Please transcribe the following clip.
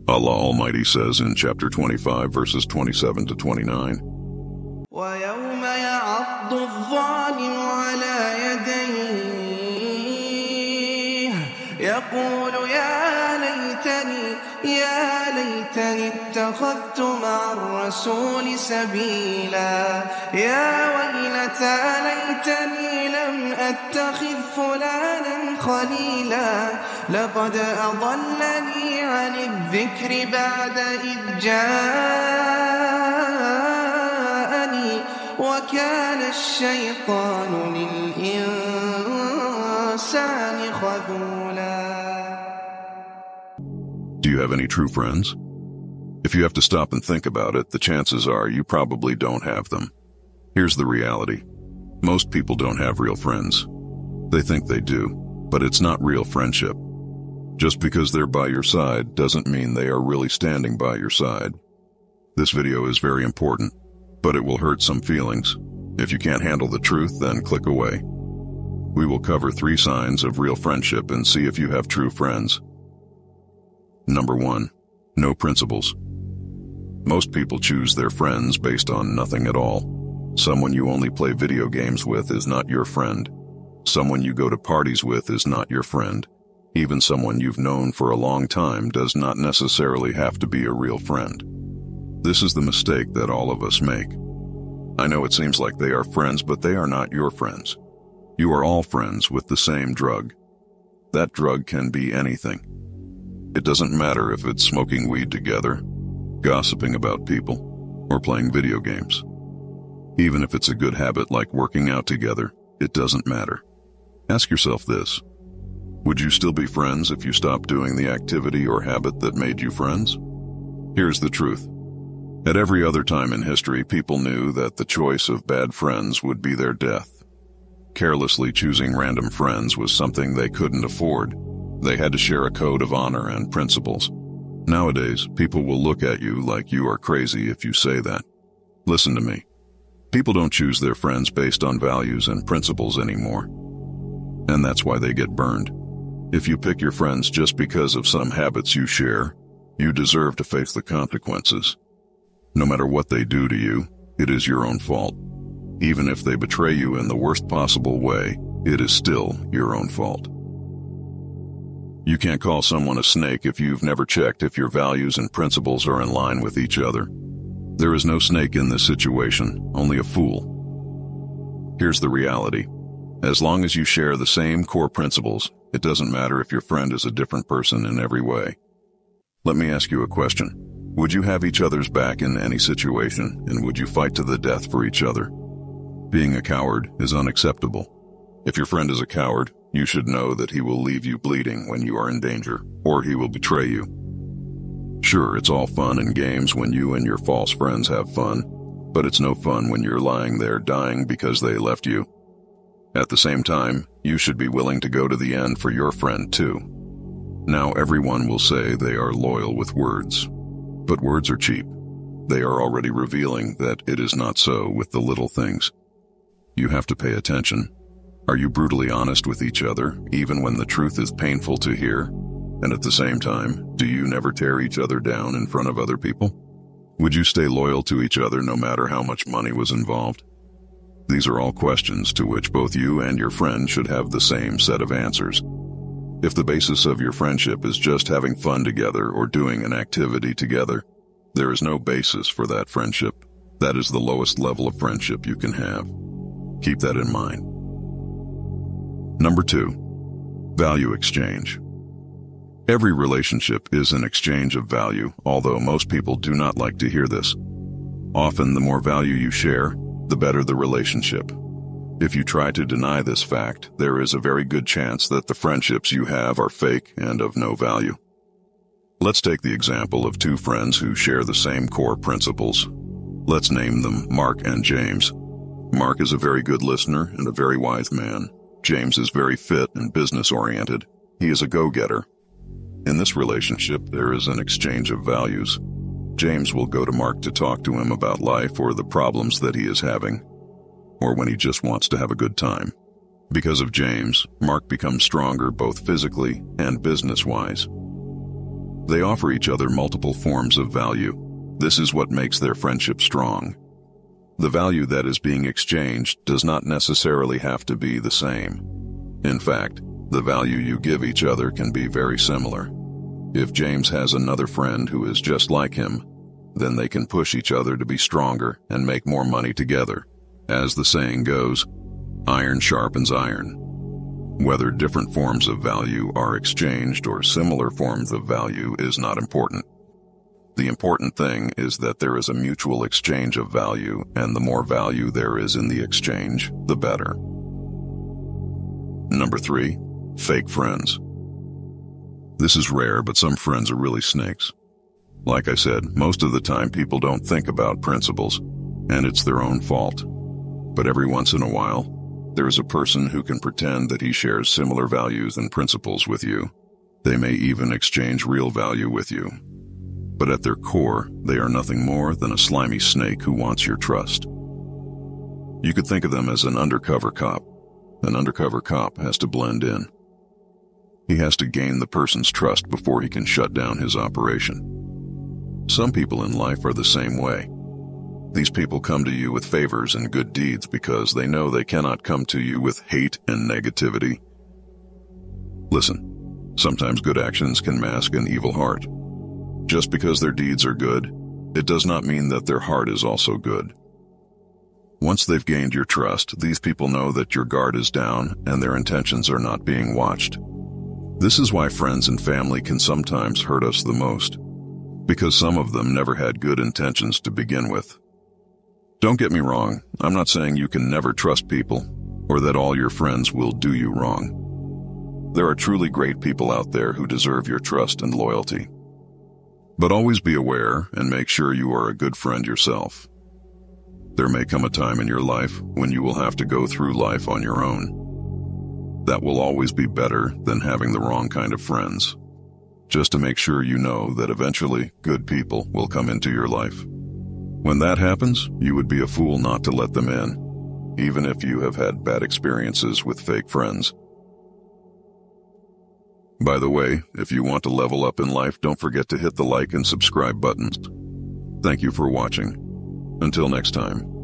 Allah Almighty says in chapter 25, verses 27 to 29, وَيَوْمَ يَعَضُّ الظَّالِمُ عَلَى يَدَيْهِ يَقُولُ يَا لَيْتَنِي اتَّخَذْتُ مَعَ الرَّسُولِ سَبِيلًا يَا وَيْلَتَى لَيْتَنِي لَمْ أَتَّخِذْ فُلَانًا خَلِيلًا لَقَدْ أَضَلَّنِي عَنِ الذِّكْرِ بَعْدَ إِذْ جَاءَنِي وَكَانَ الشَّيْطَانُ لِلْإِنسَانِ خَذُولًا. Do you have any true friends? If you have to stop and think about it, the chances are you probably don't have them. Here's the reality. Most people don't have real friends. They think they do, but it's not real friendship. Just because they're by your side doesn't mean they are really standing by your side. This video is very important, but it will hurt some feelings. If you can't handle the truth, then click away. We will cover 3 signs of real friendship and see if you have true friends. Number 1. No principles. Most people choose their friends based on nothing at all. Someone you only play video games with is not your friend. Someone you go to parties with is not your friend. Even someone you've known for a long time does not necessarily have to be a real friend. This is the mistake that all of us make. I know it seems like they are friends, but they are not your friends. You are all friends with the same drug. That drug can be anything. It doesn't matter if it's smoking weed together, gossiping about people, or playing video games. Even if it's a good habit like working out together, it doesn't matter. Ask yourself this: would you still be friends if you stopped doing the activity or habit that made you friends? Here's the truth. At every other time in history, people knew that the choice of bad friends would be their death. Carelessly choosing random friends was something they couldn't afford. They had to share a code of honor and principles. Nowadays, people will look at you like you are crazy if you say that. Listen to me. People don't choose their friends based on values and principles anymore. And that's why they get burned. If you pick your friends just because of some habits you share, you deserve to face the consequences. No matter what they do to you, it is your own fault. Even if they betray you in the worst possible way, it is still your own fault. You can't call someone a snake if you've never checked if your values and principles are in line with each other. There is no snake in this situation, only a fool. Here's the reality. As long as you share the same core principles, it doesn't matter if your friend is a different person in every way. Let me ask you a question. Would you have each other's back in any situation, and would you fight to the death for each other? Being a coward is unacceptable. If your friend is a coward, you should know that he will leave you bleeding when you are in danger, or he will betray you. Sure, it's all fun and games when you and your false friends have fun, but it's no fun when you're lying there dying because they left you. At the same time, you should be willing to go to the end for your friend too. Now everyone will say they are loyal with words, but words are cheap. They are already revealing that it is not so with the little things. You have to pay attention. Are you brutally honest with each other, even when the truth is painful to hear? And at the same time, do you never tear each other down in front of other people? Would you stay loyal to each other no matter how much money was involved? These are all questions to which both you and your friend should have the same set of answers. If the basis of your friendship is just having fun together or doing an activity together, there is no basis for that friendship. That is the lowest level of friendship you can have. Keep that in mind. Number 2, value exchange. Every relationship is an exchange of value, although most people do not like to hear this. Often, the more value you share, the better the relationship. If you try to deny this fact, there is a very good chance that the friendships you have are fake and of no value. Let's take the example of 2 friends who share the same core principles. Let's name them Mark and James. Mark is a very good listener and a very wise man. James is very fit and business-oriented. He is a go-getter. In this relationship, there is an exchange of values. James will go to Mark to talk to him about life or the problems that he is having, or when he just wants to have a good time. Because of James, Mark becomes stronger both physically and business-wise. They offer each other multiple forms of value. This is what makes their friendship strong. The value that is being exchanged does not necessarily have to be the same. In fact, the value you give each other can be very similar. If James has another friend who is just like him, then they can push each other to be stronger and make more money together. As the saying goes, iron sharpens iron. Whether different forms of value are exchanged or similar forms of value is not important. The important thing is that there is a mutual exchange of value, and the more value there is in the exchange, the better. Number 3, fake friends. This is rare, but some friends are really snakes. Like I said, most of the time people don't think about principles, and it's their own fault. But every once in a while, there is a person who can pretend that he shares similar values and principles with you. They may even exchange real value with you. But at their core, they are nothing more than a slimy snake who wants your trust. You could think of them as an undercover cop. An undercover cop has to blend in. He has to gain the person's trust before he can shut down his operation. Some people in life are the same way. These people come to you with favors and good deeds because they know they cannot come to you with hate and negativity. Listen, sometimes good actions can mask an evil heart. Just because their deeds are good, it does not mean that their heart is also good. Once they've gained your trust, these people know that your guard is down and their intentions are not being watched. This is why friends and family can sometimes hurt us the most, because some of them never had good intentions to begin with. Don't get me wrong, I'm not saying you can never trust people, or that all your friends will do you wrong. There are truly great people out there who deserve your trust and loyalty. But always be aware and make sure you are a good friend yourself. There may come a time in your life when you will have to go through life on your own. That will always be better than having the wrong kind of friends. Just to make sure you know that eventually good people will come into your life. When that happens, you would be a fool not to let them in, even if you have had bad experiences with fake friends. By the way, if you want to level up in life, don't forget to hit the like and subscribe buttons. Thank you for watching. Until next time.